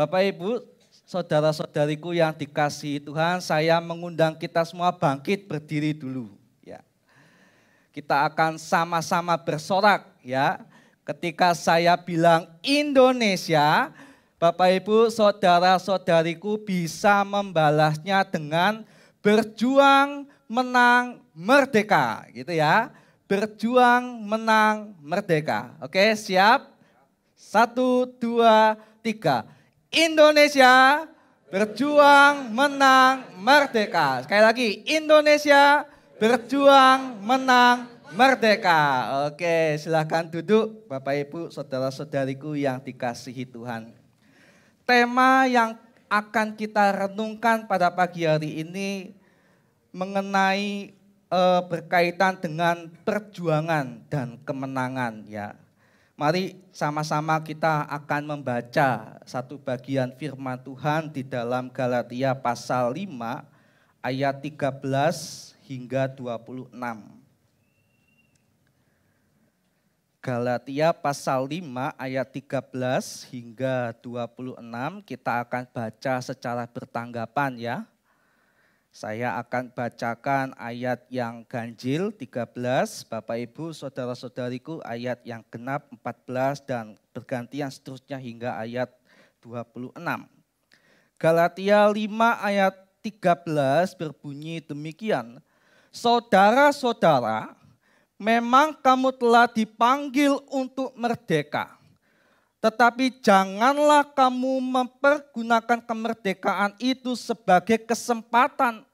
Bapak Ibu, saudara-saudariku yang dikasihi Tuhan, saya mengundang kita semua bangkit berdiri dulu. Ya. Kita akan sama-sama bersorak ya. Ketika saya bilang Indonesia, Bapak Ibu, saudara-saudariku bisa membalasnya dengan berjuang menang merdeka, gitu ya. Berjuang menang merdeka. Oke, siap? 1, 2, 3. Indonesia berjuang menang merdeka. Sekali lagi, Indonesia berjuang menang merdeka. Oke, silakan duduk Bapak Ibu, saudara-saudariku yang dikasihi Tuhan. Tema yang akan kita renungkan pada pagi hari ini mengenai berkaitan dengan perjuangan dan kemenangan ya. Mari sama-sama kita akan membaca satu bagian firman Tuhan di dalam Galatia pasal 5 ayat 13 hingga 26. Galatia pasal 5 ayat 13 hingga 26 kita akan baca secara bertanggapan ya. Saya akan bacakan ayat yang ganjil 13, Bapak Ibu, saudara-saudariku ayat yang genap 14 dan bergantian seterusnya hingga ayat 26. Galatia 5 ayat 13 berbunyi demikian. Saudara-saudara, memang kamu telah dipanggil untuk merdeka. Tetapi janganlah kamu mempergunakan kemerdekaan itu sebagai kesempatan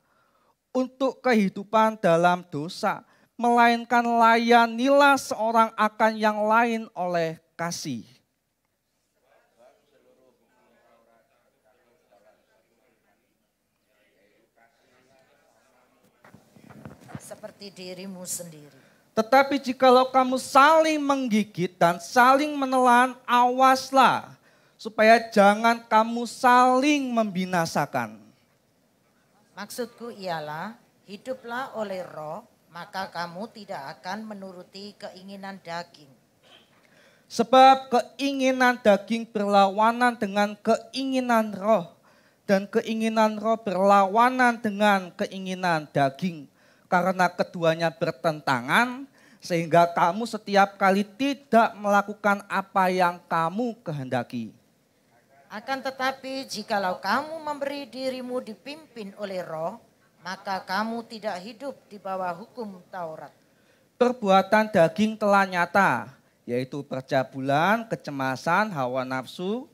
untuk kehidupan dalam dosa. Melainkan layanilah seorang akan yang lain oleh kasih. Seperti dirimu sendiri. Tetapi jikalau kamu saling menggigit dan saling menelan, awaslah supaya jangan kamu saling membinasakan. Maksudku ialah, hiduplah oleh roh, maka kamu tidak akan menuruti keinginan daging. Sebab keinginan daging berlawanan dengan keinginan roh, dan keinginan roh berlawanan dengan keinginan daging. Karena keduanya bertentangan, sehingga kamu setiap kali tidak melakukan apa yang kamu kehendaki. Akan tetapi jikalau kamu memberi dirimu dipimpin oleh roh, maka kamu tidak hidup di bawah hukum Taurat. Perbuatan daging telah nyata, yaitu percabulan, kecemasan, hawa nafsu,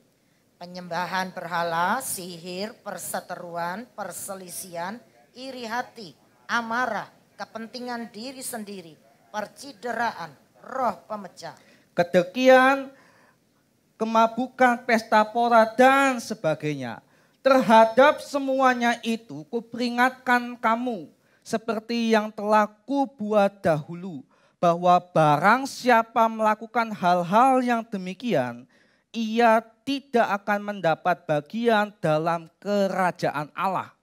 penyembahan berhala, sihir, perseteruan, perselisihan, iri hati, amarah, kepentingan diri sendiri, percideraan, roh pemecah, kedekian, kemabukan, pesta pora, dan sebagainya. Terhadap semuanya itu kuperingatkan kamu, seperti yang telah kubuat dahulu, bahwa barang siapa melakukan hal-hal yang demikian, ia tidak akan mendapat bagian dalam kerajaan Allah.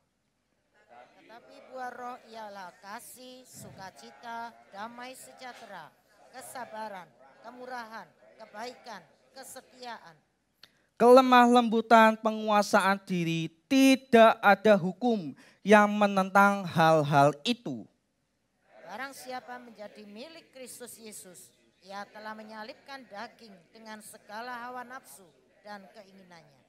roh ialah kasih, sukacita, damai sejahtera, kesabaran, kemurahan, kebaikan, kesetiaan. Kelemah lembutan, penguasaan diri, tidak ada hukum yang menentang hal-hal itu. Barang siapa menjadi milik Kristus Yesus, ia telah menyalibkan daging dengan segala hawa nafsu dan keinginannya.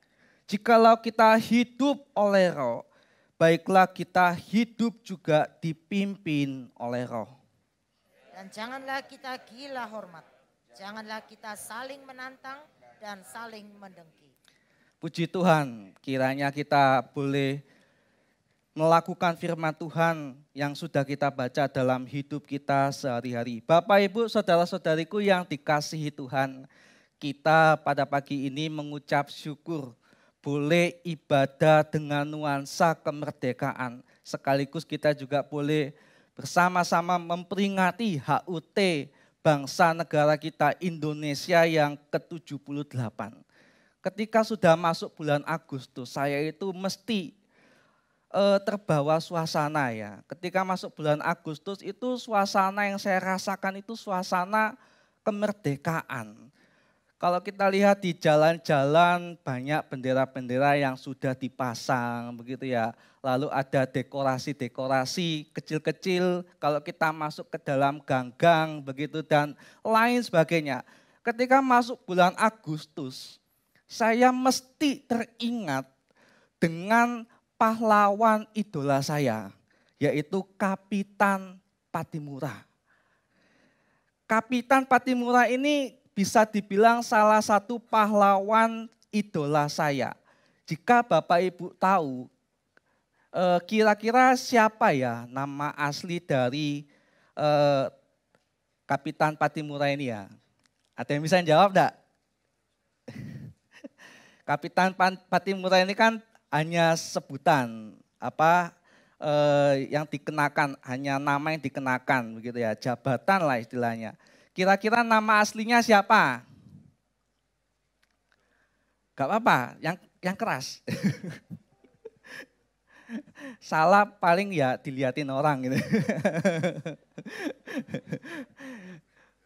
Jikalau kita hidup oleh roh, baiklah kita hidup juga dipimpin oleh roh. Dan janganlah kita gila hormat, janganlah kita saling menantang dan saling mendengki. Puji Tuhan, kiranya kita boleh melakukan firman Tuhan yang sudah kita baca dalam hidup kita sehari-hari. Bapak, Ibu, saudara-saudariku yang dikasihi Tuhan, kita pada pagi ini mengucap syukur boleh ibadah dengan nuansa kemerdekaan. Sekaligus kita juga boleh bersama-sama memperingati HUT bangsa negara kita Indonesia yang ke-78. Ketika sudah masuk bulan Agustus, saya itu mesti terbawa suasana ya. Ketika masuk bulan Agustus itu suasana yang saya rasakan itu suasana kemerdekaan. Kalau kita lihat di jalan-jalan banyak bendera-bendera yang sudah dipasang begitu ya. Lalu ada dekorasi-dekorasi kecil-kecil kalau kita masuk ke dalam gang-gang begitu dan lain sebagainya. Ketika masuk bulan Agustus, saya mesti teringat dengan pahlawan idola saya, yaitu Kapitan Patimura. Kapitan Patimura ini bisa dibilang salah satu pahlawan idola saya. Jika Bapak Ibu tahu, kira-kira siapa ya nama asli dari Kapitan Patimura ini ya? Ada yang bisa jawab enggak? Kapitan Patimura ini kan hanya sebutan, yang dikenakan, hanya nama yang dikenakan begitu ya, jabatan lah istilahnya. Kira-kira nama aslinya siapa? Gak apa-apa, yang keras. Salah paling ya diliatin orang gitu.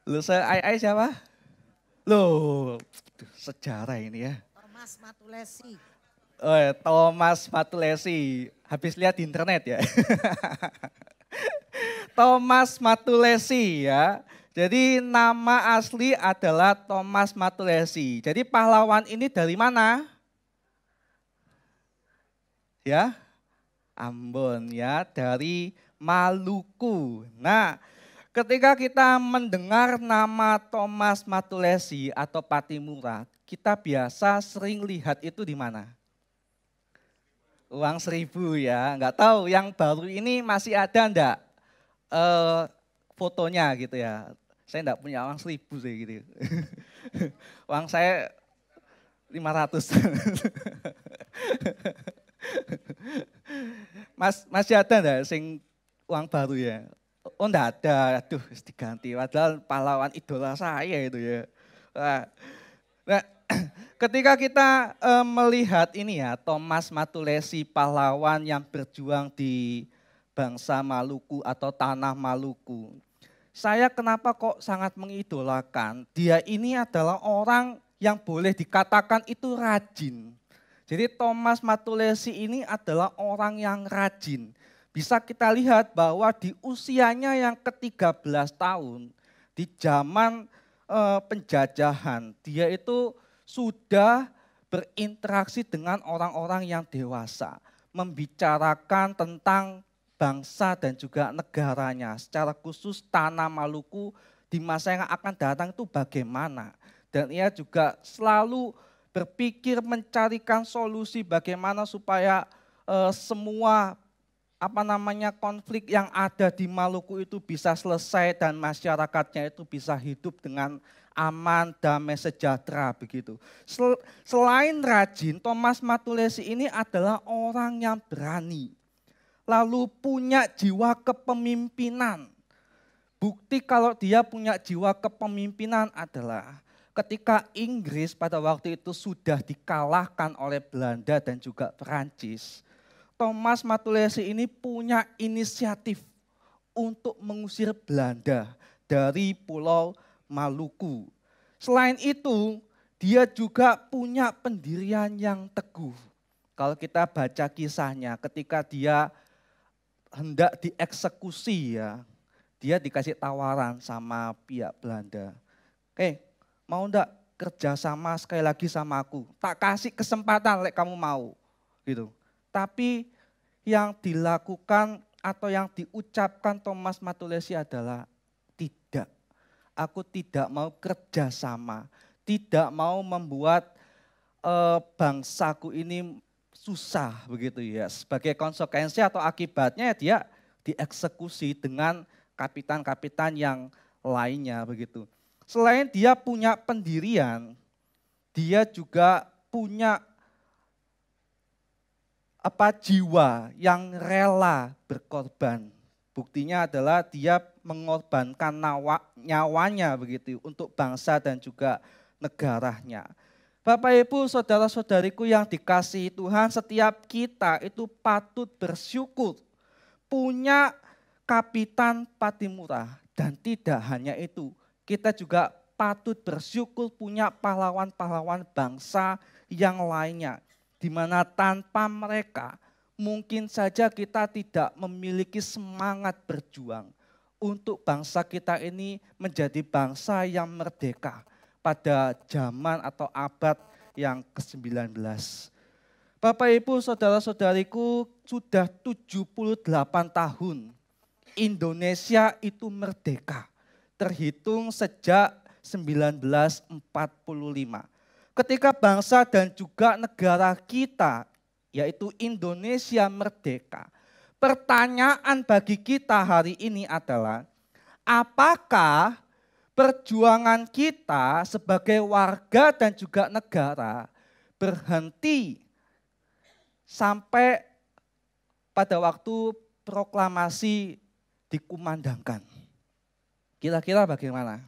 Lu ai siapa? Loh, sejarah ini ya. Thomas Matulesi. Oh, Thomas Matulesi. Habis lihat di internet ya. Thomas Matulesi ya. Jadi nama asli adalah Thomas Matulesi. Jadi pahlawan ini dari mana? Ya, Ambon ya, dari Maluku. Nah, ketika kita mendengar nama Thomas Matulesi atau Patimura, kita biasa sering lihat itu di mana? Uang 1.000 ya, nggak tahu yang baru ini masih ada enggak fotonya gitu ya. Saya enggak punya uang 1.000 sih gitu. Uang saya 500. Masih ada enggak sing uang baru ya? Oh enggak ada, aduh diganti. Padahal pahlawan idola saya itu ya. Nah, ketika kita melihat ini ya, Thomas Matulesi pahlawan yang berjuang di bangsa Maluku atau tanah Maluku. Saya kenapa kok sangat mengidolakan, dia ini adalah orang yang boleh dikatakan itu rajin. Jadi Thomas Matulesi ini adalah orang yang rajin. Bisa kita lihat bahwa di usianya yang ke-13 tahun, di zaman penjajahan, dia itu sudah berinteraksi dengan orang-orang yang dewasa. Membicarakan tentang bangsa dan juga negaranya, secara khusus tanah Maluku di masa yang akan datang itu bagaimana. Dan ia juga selalu berpikir mencarikan solusi bagaimana supaya semua konflik yang ada di Maluku itu bisa selesai dan masyarakatnya itu bisa hidup dengan aman, damai, sejahtera begitu. Selain rajin, Thomas Matulesi ini adalah orang yang berani. Lalu punya jiwa kepemimpinan. Bukti kalau dia punya jiwa kepemimpinan adalah ketika Inggris pada waktu itu sudah dikalahkan oleh Belanda dan juga Perancis. Thomas Matulesi ini punya inisiatif untuk mengusir Belanda dari Pulau Maluku. Selain itu, dia juga punya pendirian yang teguh. Kalau kita baca kisahnya, ketika dia hendak dieksekusi ya, dia dikasih tawaran sama pihak Belanda. Mau enggak kerja sama sekali lagi sama aku? Tak kasih kesempatan lek kamu mau. Gitu. Tapi yang dilakukan atau yang diucapkan Thomas Matulesi adalah tidak. Aku tidak mau kerja sama, tidak mau membuat bangsaku ini susah begitu ya. Sebagai konsekuensi atau akibatnya dia dieksekusi dengan kapitan-kapitan yang lainnya begitu. Selain dia punya pendirian, dia juga punya jiwa yang rela berkorban. Buktinya adalah dia mengorbankan nyawanya begitu untuk bangsa dan juga negaranya. Bapak Ibu, saudara-saudariku yang dikasihi Tuhan, setiap kita itu patut bersyukur punya Kapitan Patimura. Dan tidak hanya itu, kita juga patut bersyukur punya pahlawan-pahlawan bangsa yang lainnya. Di mana tanpa mereka mungkin saja kita tidak memiliki semangat berjuang untuk bangsa kita ini menjadi bangsa yang merdeka pada zaman atau abad yang ke-19. Bapak Ibu saudara-saudariku, sudah 78 tahun Indonesia itu merdeka. Terhitung sejak 1945. Ketika bangsa dan juga negara kita, yaitu Indonesia merdeka, pertanyaan bagi kita hari ini adalah, apakah perjuangan kita sebagai warga dan juga negara berhenti sampai pada waktu proklamasi dikumandangkan? Kira-kira bagaimana?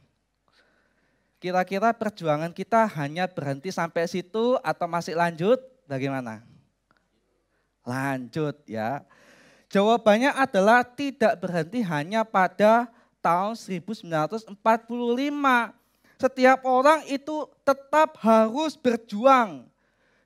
Kira-kira perjuangan kita hanya berhenti sampai situ atau masih lanjut? Bagaimana? Lanjut ya. Jawabannya adalah tidak berhenti hanya pada tahun 1945. Setiap orang itu tetap harus berjuang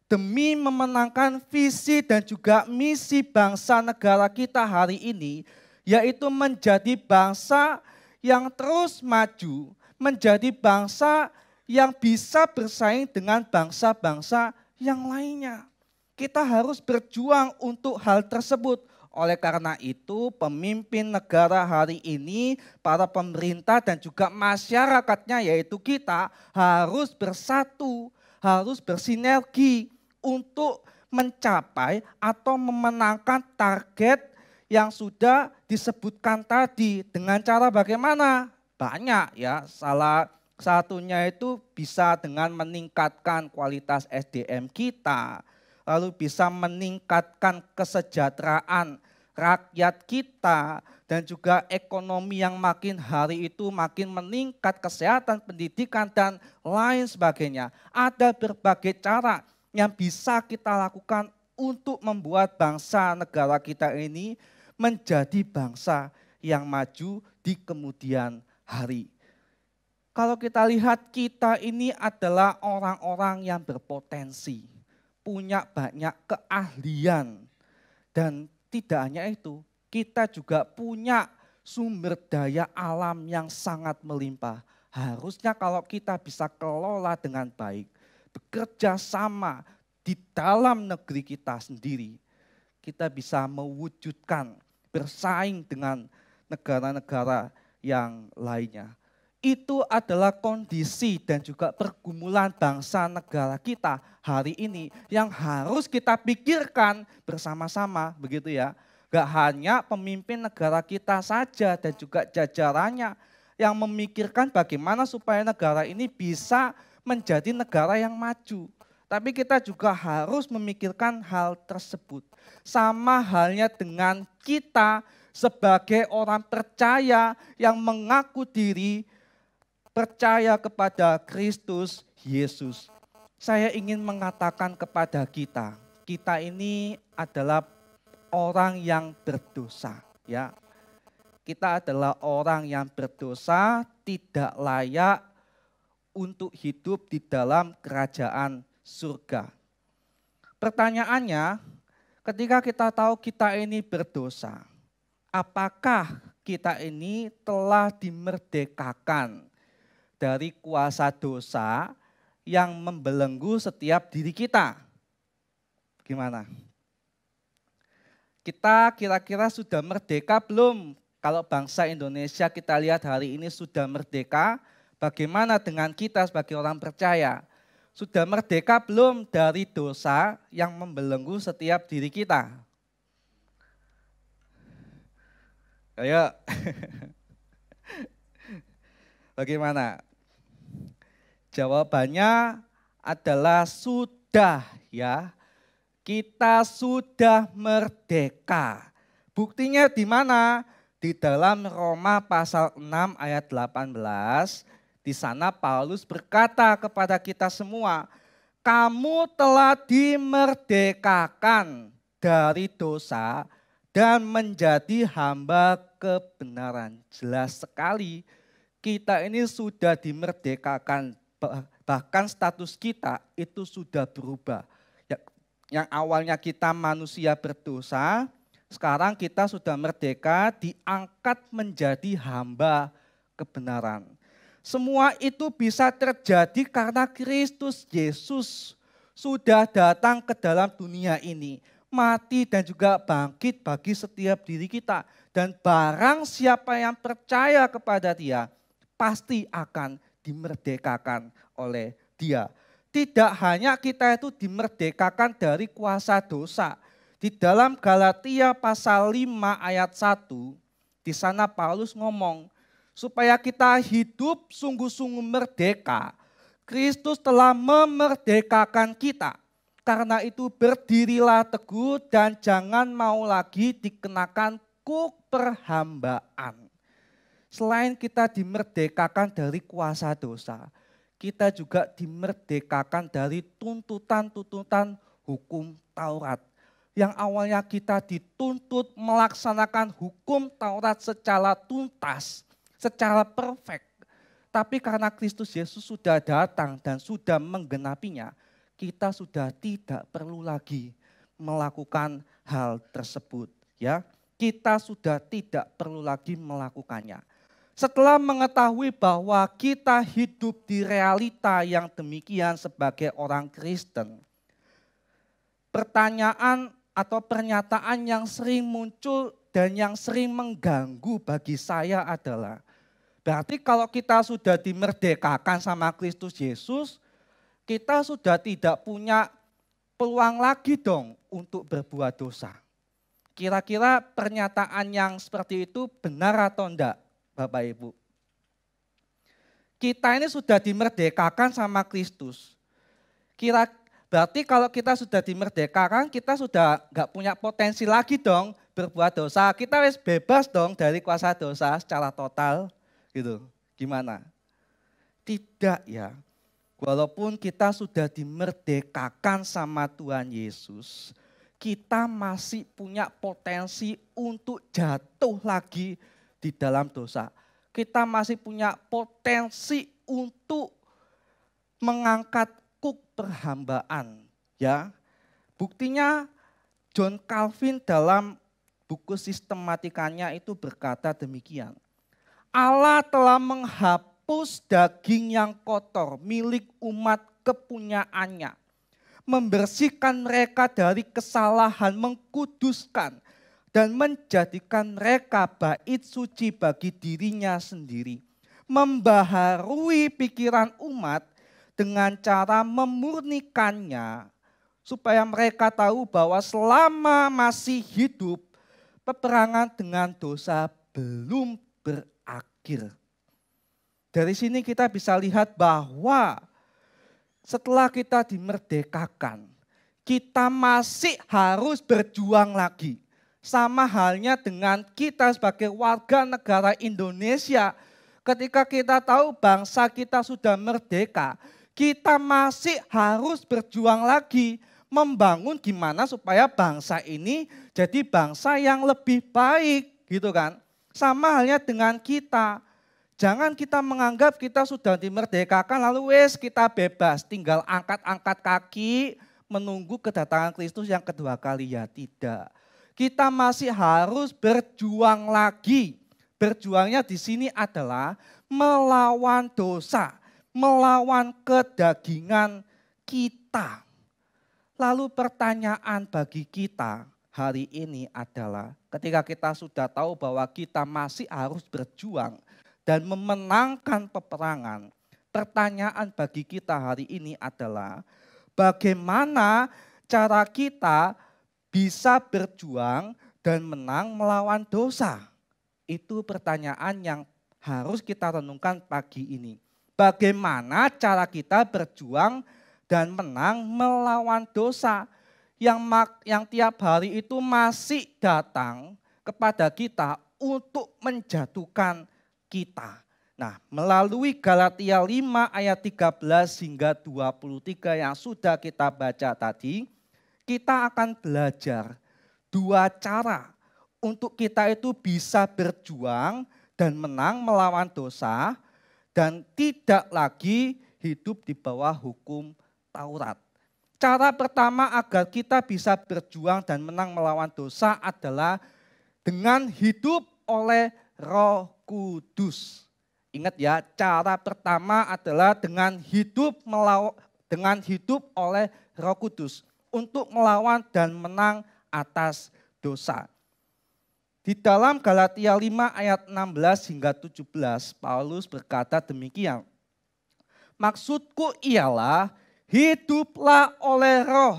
demi memenangkan visi dan juga misi bangsa negara kita hari ini, yaitu menjadi bangsa yang terus maju, menjadi bangsa yang bisa bersaing dengan bangsa-bangsa yang lainnya. Kita harus berjuang untuk hal tersebut. Oleh karena itu, pemimpin negara hari ini, para pemerintah dan juga masyarakatnya, yaitu kita, harus bersatu, harus bersinergi untuk mencapai atau memenangkan target yang sudah disebutkan tadi. Dengan cara bagaimana? Banyak ya, salah satunya itu bisa dengan meningkatkan kualitas SDM kita, lalu bisa meningkatkan kesejahteraan rakyat kita, dan juga ekonomi yang makin hari itu makin meningkat, kesehatan, pendidikan, dan lain sebagainya. Ada berbagai cara yang bisa kita lakukan untuk membuat bangsa negara kita ini menjadi bangsa yang maju di kemudian hari. Kalau kita lihat, kita ini adalah orang-orang yang berpotensi, punya banyak keahlian, dan tidak hanya itu, kita juga punya sumber daya alam yang sangat melimpah. Harusnya kalau kita bisa kelola dengan baik, bekerja sama di dalam negeri kita sendiri, kita bisa mewujudkan bersaing dengan negara-negara yang lainnya. Itu adalah kondisi dan juga pergumulan bangsa negara kita hari ini yang harus kita pikirkan bersama-sama, begitu ya. Gak hanya pemimpin negara kita saja dan juga jajarannya yang memikirkan bagaimana supaya negara ini bisa menjadi negara yang maju. Tapi kita juga harus memikirkan hal tersebut. Sama halnya dengan kita sebagai orang percaya yang mengaku diri percaya kepada Kristus Yesus. Saya ingin mengatakan kepada kita, kita ini adalah orang yang berdosa, ya. Kita adalah orang yang berdosa, tidak layak untuk hidup di dalam kerajaan surga. Pertanyaannya, ketika kita tahu kita ini berdosa, apakah kita ini telah dimerdekakan dari kuasa dosa yang membelenggu setiap diri kita? Gimana? Kita kira-kira sudah merdeka belum? Kalau bangsa Indonesia kita lihat hari ini sudah merdeka, bagaimana dengan kita sebagai orang percaya? Sudah merdeka belum dari dosa yang membelenggu setiap diri kita? Ayo. Bagaimana? Jawabannya adalah sudah ya. Kita sudah merdeka. Buktinya di mana? Di dalam Roma pasal 6 ayat 18. Di sana Paulus berkata kepada kita semua, kamu telah dimerdekakan dari dosa dan menjadi hamba kebenaran. Jelas sekali Kita ini sudah dimerdekakan, bahkan status kita itu sudah berubah. Yang awalnya kita manusia berdosa, sekarang kita sudah merdeka, diangkat menjadi hamba kebenaran. Semua itu bisa terjadi karena Kristus Yesus sudah datang ke dalam dunia ini, mati dan juga bangkit bagi setiap diri kita. Dan barang siapa yang percaya kepada Dia, pasti akan dimerdekakan oleh Dia. Tidak hanya kita itu dimerdekakan dari kuasa dosa. Di dalam Galatia pasal 5 ayat 1, di sana Paulus ngomong, supaya kita hidup sungguh-sungguh merdeka. Kristus telah memerdekakan kita. Karena itu berdirilah teguh dan jangan mau lagi dikenakan kuk perhambaan. Selain kita dimerdekakan dari kuasa dosa, kita juga dimerdekakan dari tuntutan-tuntutan hukum Taurat. Yang awalnya kita dituntut melaksanakan hukum Taurat secara tuntas, secara perfect. Tapi karena Kristus Yesus sudah datang dan sudah menggenapinya, kita sudah tidak perlu lagi melakukan hal tersebut. Ya, kita sudah tidak perlu lagi melakukannya. Setelah mengetahui bahwa kita hidup di realita yang demikian sebagai orang Kristen, pertanyaan atau pernyataan yang sering muncul dan yang sering mengganggu bagi saya adalah, berarti kalau kita sudah dimerdekakan sama Kristus Yesus, kita sudah tidak punya peluang lagi dong untuk berbuat dosa. Kira-kira pernyataan yang seperti itu benar atau enggak, Bapak Ibu? Kita ini sudah dimerdekakan sama Kristus. Berarti kalau kita sudah dimerdekakan, kita sudah enggak punya potensi lagi dong berbuat dosa. Kita wis bebas dong dari kuasa dosa secara total. Gitu. Gimana? Tidak ya. Walaupun kita sudah dimerdekakan sama Tuhan Yesus, kita masih punya potensi untuk jatuh lagi di dalam dosa. Kita masih punya potensi untuk mengangkat kuk perhambaan. Ya, buktinya John Calvin dalam buku sistematikanya itu berkata demikian. Allah telah menghapus daging yang kotor milik umat kepunyaannya. Membersihkan mereka dari kesalahan, mengkuduskan dan menjadikan mereka bait suci bagi dirinya sendiri. Membaharui pikiran umat dengan cara memurnikannya supaya mereka tahu bahwa selama masih hidup, peperangan dengan dosa belum berakhir. Dari sini kita bisa lihat bahwa setelah kita dimerdekakan, kita masih harus berjuang lagi. Sama halnya dengan kita sebagai warga negara Indonesia, ketika kita tahu bangsa kita sudah merdeka, kita masih harus berjuang lagi membangun gimana supaya bangsa ini jadi bangsa yang lebih baik, gitu kan. Sama halnya dengan kita. Jangan kita menganggap kita sudah dimerdekakan lalu wes kita bebas, tinggal angkat-angkat kaki menunggu kedatangan Kristus yang kedua kali. Ya tidak. Kita masih harus berjuang lagi. Berjuangnya di sini adalah melawan dosa, melawan kedagingan kita. Lalu pertanyaan bagi kita hari ini adalah ketika kita sudah tahu bahwa kita masih harus berjuang dan memenangkan peperangan, pertanyaan bagi kita hari ini adalah bagaimana cara kita bisa berjuang dan menang melawan dosa? Itu pertanyaan yang harus kita renungkan pagi ini. Bagaimana cara kita berjuang dan menang melawan dosa yang tiap hari itu masih datang kepada kita untuk menjatuhkan kita. Nah, melalui Galatia 5 ayat 13 hingga 23 yang sudah kita baca tadi, kita akan belajar dua cara untuk kita itu bisa berjuang dan menang melawan dosa dan tidak lagi hidup di bawah hukum Taurat. Cara pertama agar kita bisa berjuang dan menang melawan dosa adalah dengan hidup oleh Roh Kudus. Ingat ya, cara pertama adalah dengan hidup oleh Roh Kudus untuk melawan dan menang atas dosa. Di dalam Galatia 5 ayat 16 hingga 17, Paulus berkata demikian. Maksudku ialah hiduplah oleh roh,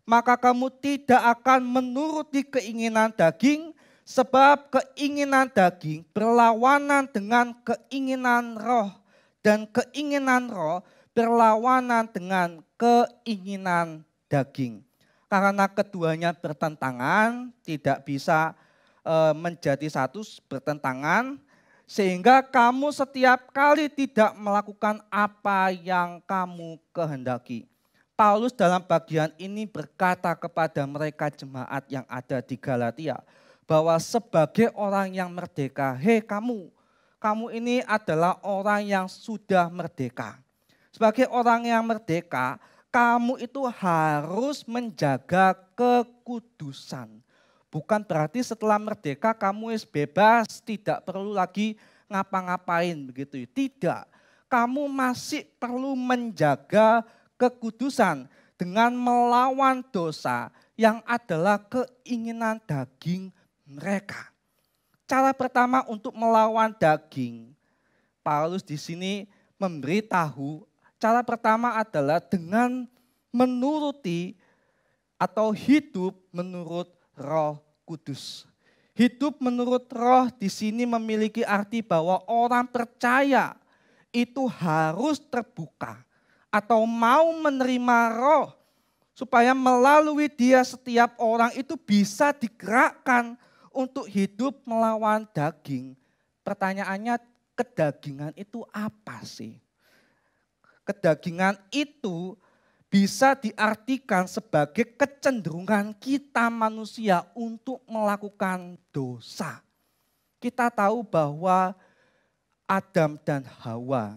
maka kamu tidak akan menuruti keinginan daging, sebab keinginan daging berlawanan dengan keinginan roh, dan keinginan roh berlawanan dengan keinginan daging. Karena keduanya bertentangan, tidak bisa menjadi satu, bertentangan, sehingga kamu setiap kali tidak melakukan apa yang kamu kehendaki. Paulus dalam bagian ini berkata kepada mereka jemaat yang ada di Galatia, bahwa sebagai orang yang merdeka, hei kamu ini adalah orang yang sudah merdeka. Sebagai orang yang merdeka, kamu itu harus menjaga kekudusan. Bukan berarti setelah merdeka kamu bebas, tidak perlu lagi ngapa-ngapain begitu. Tidak, kamu masih perlu menjaga kekudusan dengan melawan dosa yang adalah keinginan daging mereka. Cara pertama untuk melawan daging, Paulus di sini memberitahu, cara pertama adalah dengan menuruti atau hidup menurut Roh Kudus. Hidup menurut roh di sini memiliki arti bahwa orang percaya itu harus terbuka atau mau menerima roh supaya melalui dia setiap orang itu bisa digerakkan untuk hidup melawan daging. Pertanyaannya, kedagingan itu apa sih? Kedagingan itu bisa diartikan sebagai kecenderungan kita manusia untuk melakukan dosa. Kita tahu bahwa Adam dan Hawa,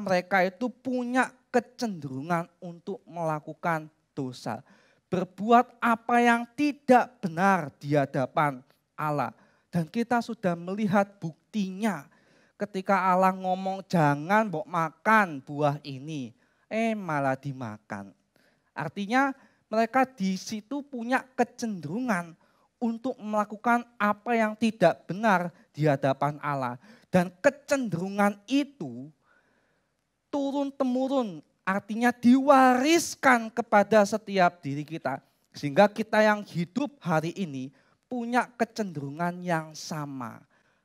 mereka itu punya kecenderungan untuk melakukan dosa. Berbuat apa yang tidak benar di hadapan Allah. Dan kita sudah melihat buktinya ketika Allah ngomong jangan makan buah ini. Malah dimakan. Artinya mereka di situ punya kecenderungan untuk melakukan apa yang tidak benar di hadapan Allah. Dan kecenderungan itu turun-temurun, artinya diwariskan kepada setiap diri kita. Sehingga kita yang hidup hari ini punya kecenderungan yang sama.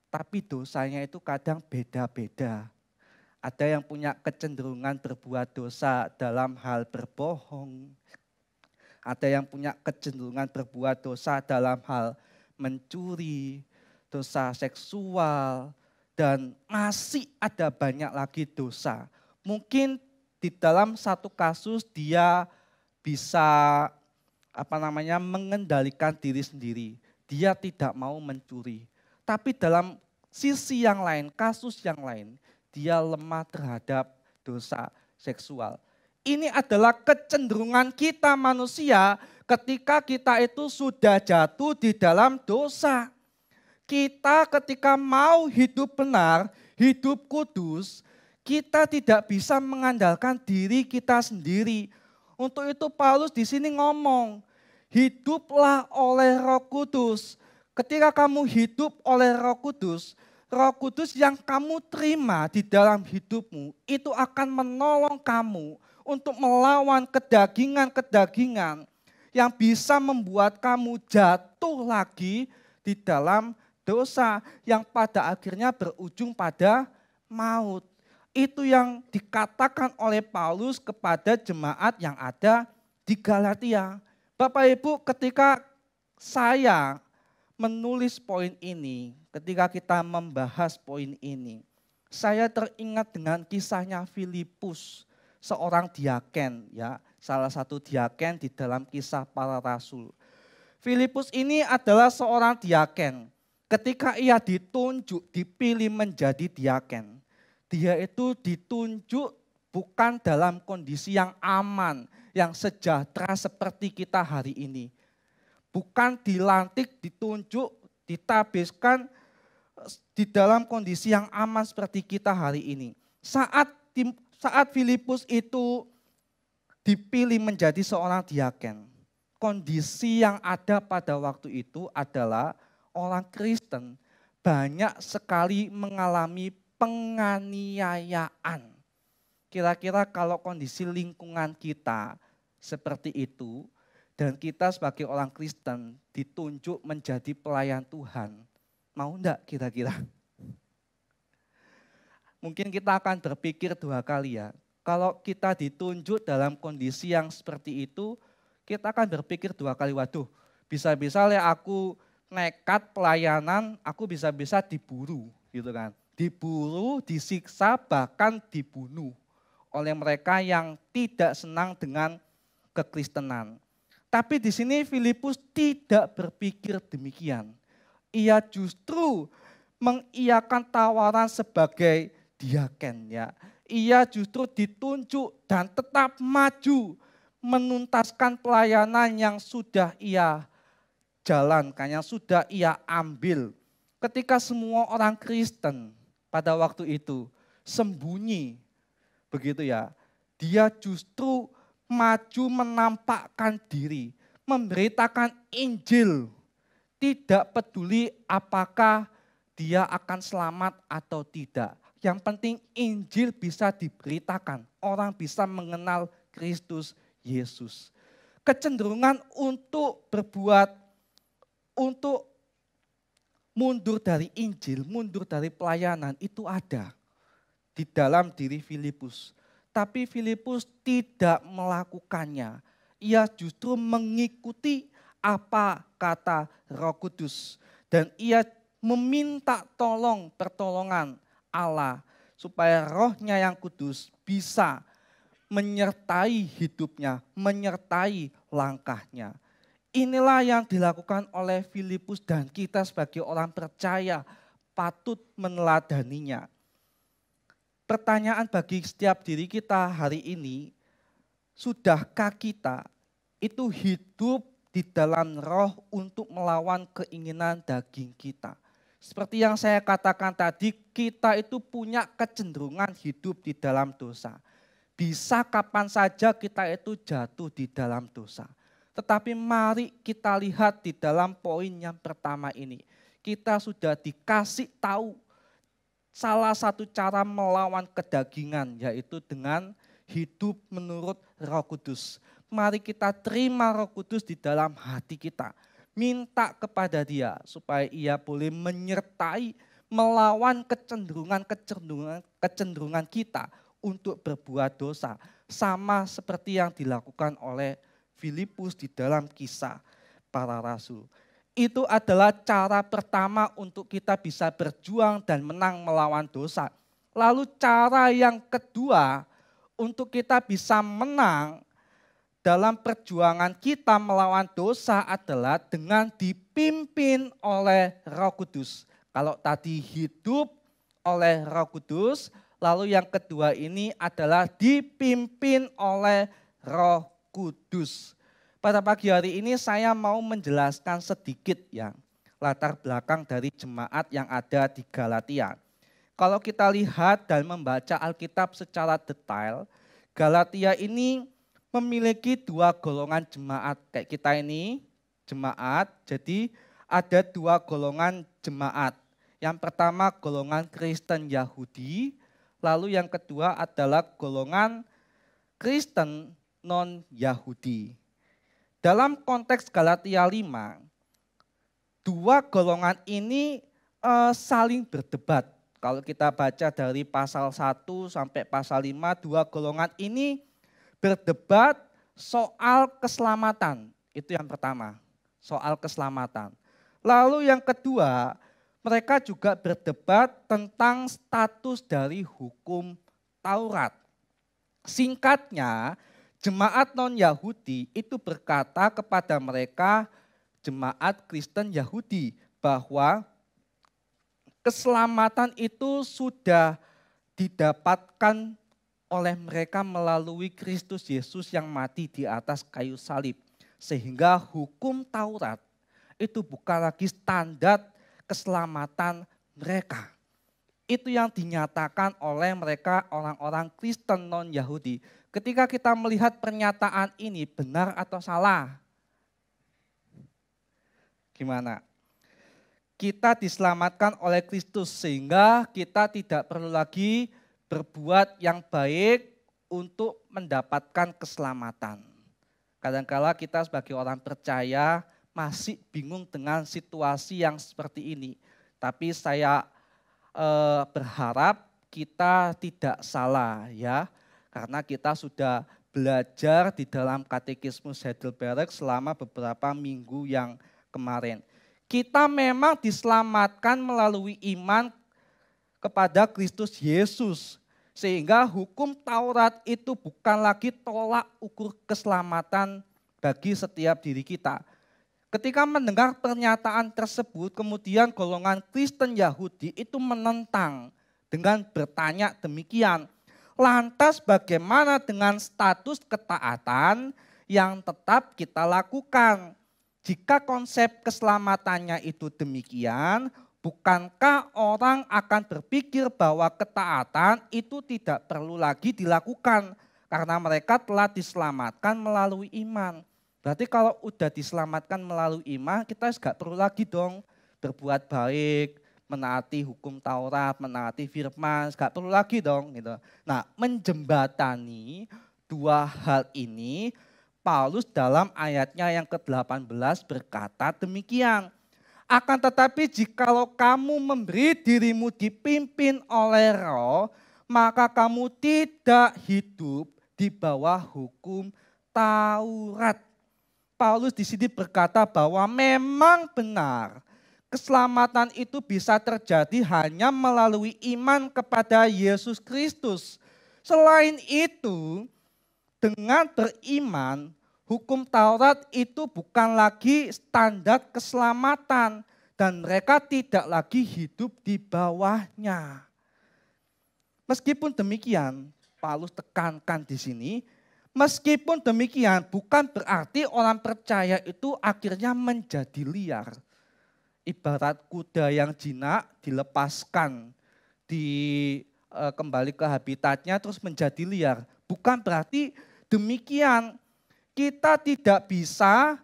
Tapi dosanya itu kadang beda-beda. Ada yang punya kecenderungan berbuat dosa dalam hal berbohong. Ada yang punya kecenderungan berbuat dosa dalam hal mencuri, dosa seksual, dan masih ada banyak lagi dosa. Mungkin di dalam satu kasus dia bisa mengendalikan diri sendiri. Dia tidak mau mencuri. Tapi dalam sisi yang lain, kasus yang lain, dia lemah terhadap dosa seksual. Ini adalah kecenderungan kita manusia ketika kita itu sudah jatuh di dalam dosa. Kita ketika mau hidup benar, hidup kudus, kita tidak bisa mengandalkan diri kita sendiri. Untuk itu Paulus di sini ngomong, hiduplah oleh Roh Kudus. Ketika kamu hidup oleh Roh Kudus yang kamu terima di dalam hidupmu itu akan menolong kamu untuk melawan kedagingan-kedagingan yang bisa membuat kamu jatuh lagi di dalam dosa yang pada akhirnya berujung pada maut. Itu yang dikatakan oleh Paulus kepada jemaat yang ada di Galatia. Bapak Ibu, ketika saya menulis poin ini, ketika kita membahas poin ini, saya teringat dengan kisahnya Filipus, seorang diaken, ya, salah satu diaken di dalam Kisah Para Rasul. Filipus ini adalah seorang diaken. Ketika ia ditunjuk, dipilih menjadi diaken, dia itu ditunjuk bukan dalam kondisi yang aman, yang sejahtera seperti kita hari ini. Bukan dilantik, ditunjuk, ditabiskan di dalam kondisi yang aman seperti kita hari ini. Saat Filipus itu dipilih menjadi seorang diaken, kondisi yang ada pada waktu itu adalah orang Kristen banyak sekali mengalami penganiayaan. Kira-kira kalau kondisi lingkungan kita seperti itu, dan kita sebagai orang Kristen ditunjuk menjadi pelayan Tuhan, mau enggak kira-kira? Mungkin kita akan berpikir dua kali ya. Kalau kita ditunjuk dalam kondisi yang seperti itu, kita akan berpikir dua kali, waduh, bisa-bisa ya aku nekat pelayanan, aku bisa-bisa diburu gitu kan. Diburu, disiksa, bahkan dibunuh oleh mereka yang tidak senang dengan kekristenan. Tapi di sini Filipus tidak berpikir demikian. Ia justru mengiyakan tawaran sebagai diaken ya. Ia justru ditunjuk dan tetap maju menuntaskan pelayanan yang sudah ia jalankan, yang sudah ia ambil. Ketika semua orang Kristen pada waktu itu sembunyi, begitu ya, dia justru maju menampakkan diri, memberitakan Injil, tidak peduli apakah dia akan selamat atau tidak. Yang penting Injil bisa diberitakan, orang bisa mengenal Kristus Yesus. Kecenderungan untuk mundur dari Injil, mundur dari pelayanan itu ada di dalam diri Filipus. Tapi Filipus tidak melakukannya. Ia justru mengikuti apa kata Roh Kudus. Dan ia meminta pertolongan Allah supaya Roh-Nya yang kudus bisa menyertai hidupnya, menyertai langkahnya. Inilah yang dilakukan oleh Filipus dan kita sebagai orang percaya patut meneladaninya. Pertanyaan bagi setiap diri kita hari ini, sudahkah kita itu hidup di dalam roh untuk melawan keinginan daging kita? Seperti yang saya katakan tadi, kita itu punya kecenderungan hidup di dalam dosa. Bisa kapan saja kita itu jatuh di dalam dosa. Tetapi mari kita lihat di dalam poin yang pertama ini. Kita sudah dikasih tahu salah satu cara melawan kedagingan, yaitu dengan hidup menurut Roh Kudus. Mari kita terima Roh Kudus di dalam hati kita. Minta kepada Dia supaya Ia boleh menyertai, melawan kecenderungan kita untuk berbuat dosa. Sama seperti yang dilakukan oleh Filipus di dalam Kisah Para Rasul. Itu adalah cara pertama untuk kita bisa berjuang dan menang melawan dosa. Lalu cara yang kedua untuk kita bisa menang dalam perjuangan kita melawan dosa adalah dengan dipimpin oleh Roh Kudus. Kalau tadi hidup oleh Roh Kudus, lalu yang kedua ini adalah dipimpin oleh Roh Kudus. Pada pagi hari ini saya mau menjelaskan sedikit ya latar belakang dari jemaat yang ada di Galatia. Kalau kita lihat dan membaca Alkitab secara detail, Galatia ini memiliki dua golongan jemaat. Kayak kita ini jemaat, jadi ada dua golongan jemaat. Yang pertama golongan Kristen Yahudi, lalu yang kedua adalah golongan Kristen non-Yahudi. Dalam konteks Galatia 5, dua golongan ini saling berdebat. Kalau kita baca dari pasal 1 sampai pasal 5, dua golongan ini berdebat soal keselamatan. Itu yang pertama, soal keselamatan. Lalu yang kedua, mereka juga berdebat tentang status dari hukum Taurat. Singkatnya, jemaat non-Yahudi itu berkata kepada mereka, jemaat Kristen Yahudi, bahwa Keselamatan itu sudah didapatkan oleh mereka melalui Kristus Yesus yang mati di atas kayu salib. Sehingga hukum Taurat itu bukan lagi standar keselamatan mereka. Itu yang dinyatakan oleh mereka orang-orang Kristen non-Yahudi. Ketika kita melihat pernyataan ini benar atau salah? Gimana? Kita diselamatkan oleh Kristus sehingga kita tidak perlu lagi berbuat yang baik untuk mendapatkan keselamatan. Kadang-kala kita sebagai orang percaya masih bingung dengan situasi yang seperti ini. Tapi saya berharap kita tidak salah ya. Karena kita sudah belajar di dalam Katekismus Heidelberg selama beberapa minggu yang kemarin. Kita memang diselamatkan melalui iman kepada Kristus Yesus. Sehingga hukum Taurat itu bukan lagi tolak ukur keselamatan bagi setiap diri kita. Ketika mendengar pernyataan tersebut, kemudian golongan Kristen Yahudi itu menentang dengan bertanya demikian. Lantas bagaimana dengan status ketaatan yang tetap kita lakukan? Jika konsep keselamatannya itu demikian, bukankah orang akan berpikir bahwa ketaatan itu tidak perlu lagi dilakukan karena mereka telah diselamatkan melalui iman. Berarti kalau udah diselamatkan melalui iman, kita nggak perlu lagi dong berbuat baik, menaati hukum Taurat, menaati firman, nggak perlu lagi dong. Gitu. Nah, menjembatani dua hal ini, Paulus dalam ayatnya yang ke-18 berkata demikian. Akan tetapi jikalau kamu memberi dirimu dipimpin oleh Roh, maka kamu tidak hidup di bawah hukum Taurat. Paulus di sini berkata bahwa memang benar keselamatan itu bisa terjadi hanya melalui iman kepada Yesus Kristus. Selain itu, dengan beriman, hukum Taurat itu bukan lagi standar keselamatan dan mereka tidak lagi hidup di bawahnya. Meskipun demikian, Paulus tekankan di sini, meskipun demikian bukan berarti orang percaya itu akhirnya menjadi liar. Ibarat kuda yang jinak dilepaskan kembali ke habitatnya terus menjadi liar. Bukan berarti demikian. Kita tidak bisa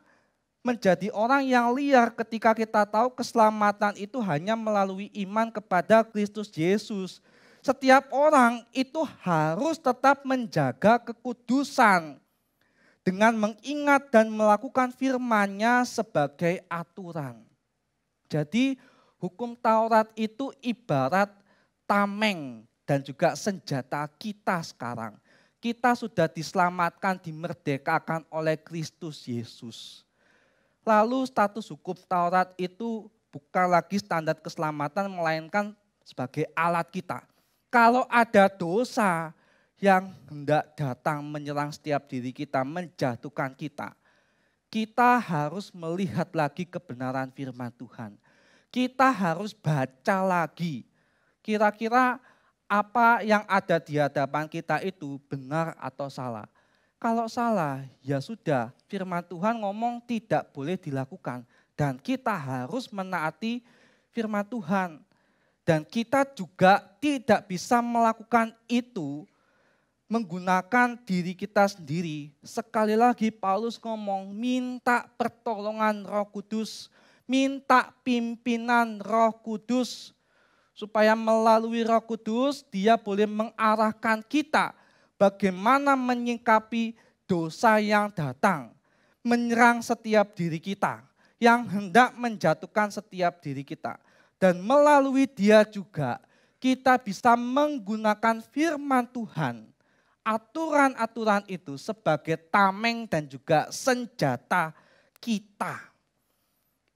menjadi orang yang liar ketika kita tahu keselamatan itu hanya melalui iman kepada Kristus Yesus. Setiap orang itu harus tetap menjaga kekudusan dengan mengingat dan melakukan firman-Nya sebagai aturan. Jadi hukum Taurat itu ibarat tameng dan juga senjata kita sekarang. Kita sudah diselamatkan, dimerdekakan oleh Kristus Yesus. Lalu status hukum Taurat itu bukan lagi standar keselamatan, melainkan sebagai alat kita. Kalau ada dosa yang hendak datang menyerang setiap diri kita, menjatuhkan kita, kita harus melihat lagi kebenaran firman Tuhan. Kita harus baca lagi, kira-kira apa yang ada di hadapan kita itu benar atau salah. Kalau salah, ya sudah, firman Tuhan ngomong tidak boleh dilakukan. Dan kita harus menaati firman Tuhan. Dan kita juga tidak bisa melakukan itu menggunakan diri kita sendiri. Sekali lagi Paulus ngomong, minta pertolongan Roh Kudus, minta pimpinan Roh Kudus. Supaya melalui Roh Kudus dia boleh mengarahkan kita bagaimana menyikapi dosa yang datang, menyerang setiap diri kita, yang hendak menjatuhkan setiap diri kita. Dan melalui dia juga kita bisa menggunakan firman Tuhan, aturan-aturan itu sebagai tameng dan juga senjata kita.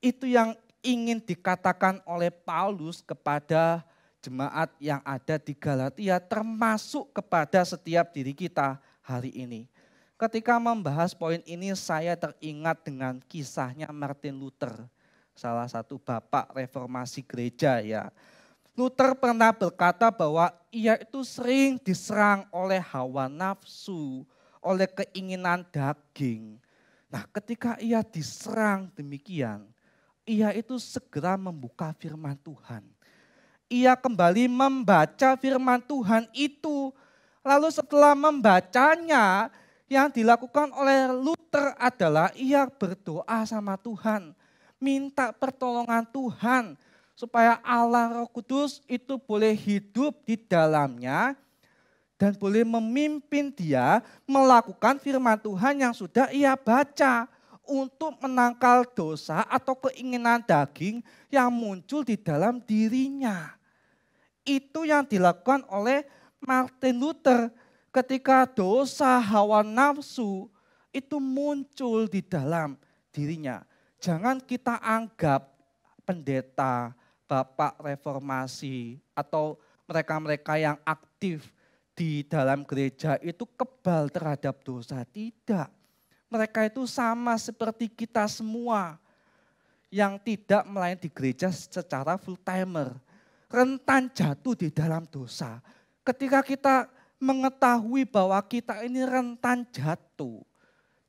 Itu yang ingin dikatakan oleh Paulus kepada jemaat yang ada di Galatia, termasuk kepada setiap diri kita hari ini. Ketika membahas poin ini saya teringat dengan kisahnya Martin Luther, salah satu bapak reformasi gereja ya. Luther pernah berkata bahwa ia itu sering diserang oleh hawa nafsu, oleh keinginan daging. Nah, ketika ia diserang demikian, ia itu segera membuka firman Tuhan. Ia kembali membaca firman Tuhan itu. Lalu setelah membacanya, yang dilakukan oleh Luther adalah ia berdoa sama Tuhan. Minta pertolongan Tuhan supaya Allah Roh Kudus itu boleh hidup di dalamnya dan boleh memimpin dia melakukan firman Tuhan yang sudah ia baca untuk menangkal dosa atau keinginan daging yang muncul di dalam dirinya. Itu yang dilakukan oleh Martin Luther ketika dosa hawa nafsu itu muncul di dalam dirinya. Jangan kita anggap pendeta, bapak reformasi atau mereka-mereka yang aktif di dalam gereja itu kebal terhadap dosa. Tidak. Mereka itu sama seperti kita semua yang tidak melayani di gereja secara full timer. Rentan jatuh di dalam dosa. Ketika kita mengetahui bahwa kita ini rentan jatuh,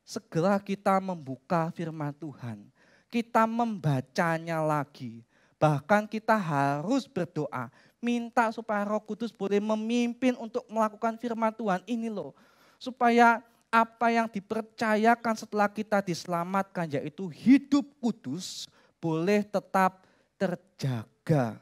segera kita membuka firman Tuhan. Kita membacanya lagi. Bahkan kita harus berdoa. Minta supaya Roh Kudus boleh memimpin untuk melakukan firman Tuhan. Ini loh. Supaya apa yang dipercayakan setelah kita diselamatkan, yaitu hidup kudus, boleh tetap terjaga.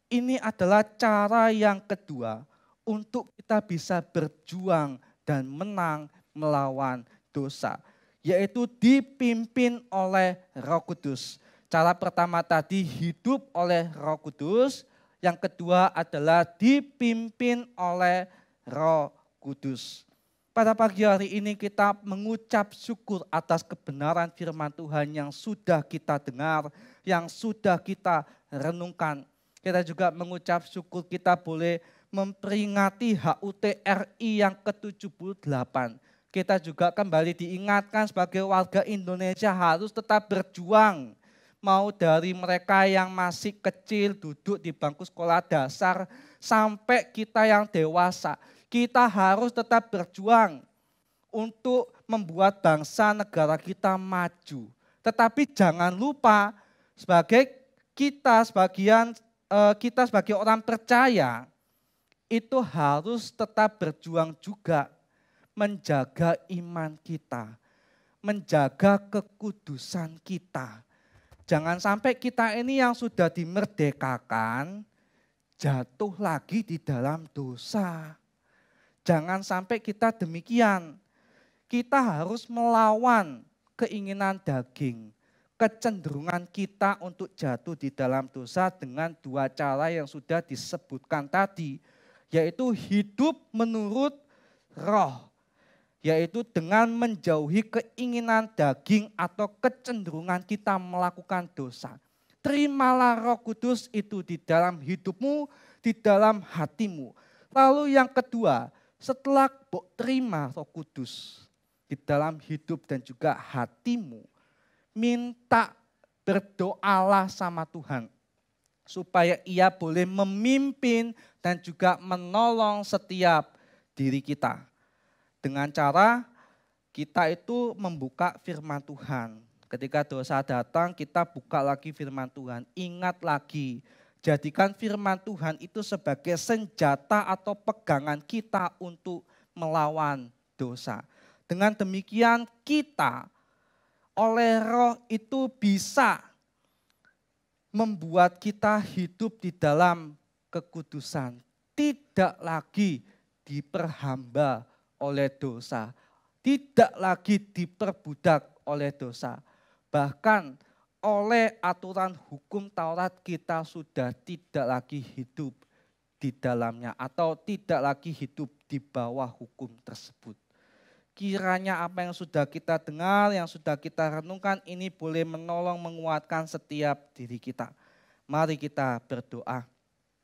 Ini adalah cara yang kedua untuk kita bisa berjuang dan menang melawan dosa, yaitu dipimpin oleh Roh Kudus. Cara pertama tadi hidup oleh Roh Kudus, yang kedua adalah dipimpin oleh Roh Kudus. Pada pagi hari ini kita mengucap syukur atas kebenaran firman Tuhan yang sudah kita dengar, yang sudah kita renungkan. Kita juga mengucap syukur kita boleh memperingati HUT RI yang ke-78. Kita juga kembali diingatkan sebagai warga Indonesia harus tetap berjuang. Mau dari mereka yang masih kecil duduk di bangku sekolah dasar sampai kita yang dewasa. Kita harus tetap berjuang untuk membuat bangsa negara kita maju. Tetapi jangan lupa sebagai kita sebagai orang percaya itu harus tetap berjuang juga menjaga iman kita, menjaga kekudusan kita. Jangan sampai kita ini yang sudah dimerdekakan jatuh lagi di dalam dosa. Jangan sampai kita demikian. Kita harus melawan keinginan daging, kecenderungan kita untuk jatuh di dalam dosa dengan dua cara yang sudah disebutkan tadi, yaitu hidup menurut roh, yaitu dengan menjauhi keinginan daging atau kecenderungan kita melakukan dosa. Terimalah Roh Kudus itu di dalam hidupmu, di dalam hatimu. Lalu yang kedua, setelah terima Roh Kudus di dalam hidup dan juga hatimu, minta berdoalah sama Tuhan supaya Ia boleh memimpin dan juga menolong setiap diri kita. Dengan cara kita itu membuka firman Tuhan. Ketika dosa datang, kita buka lagi firman Tuhan. Ingat lagi, jadikan firman Tuhan itu sebagai senjata atau pegangan kita untuk melawan dosa. Dengan demikian kita oleh roh itu bisa membuat kita hidup di dalam kekudusan. Tidak lagi diperhamba oleh dosa. Tidak lagi diperbudak oleh dosa. Bahkan oleh aturan hukum Taurat kita sudah tidak lagi hidup di dalamnya atau tidak lagi hidup di bawah hukum tersebut. Kiranya apa yang sudah kita dengar, yang sudah kita renungkan ini boleh menolong menguatkan setiap diri kita. Mari kita berdoa.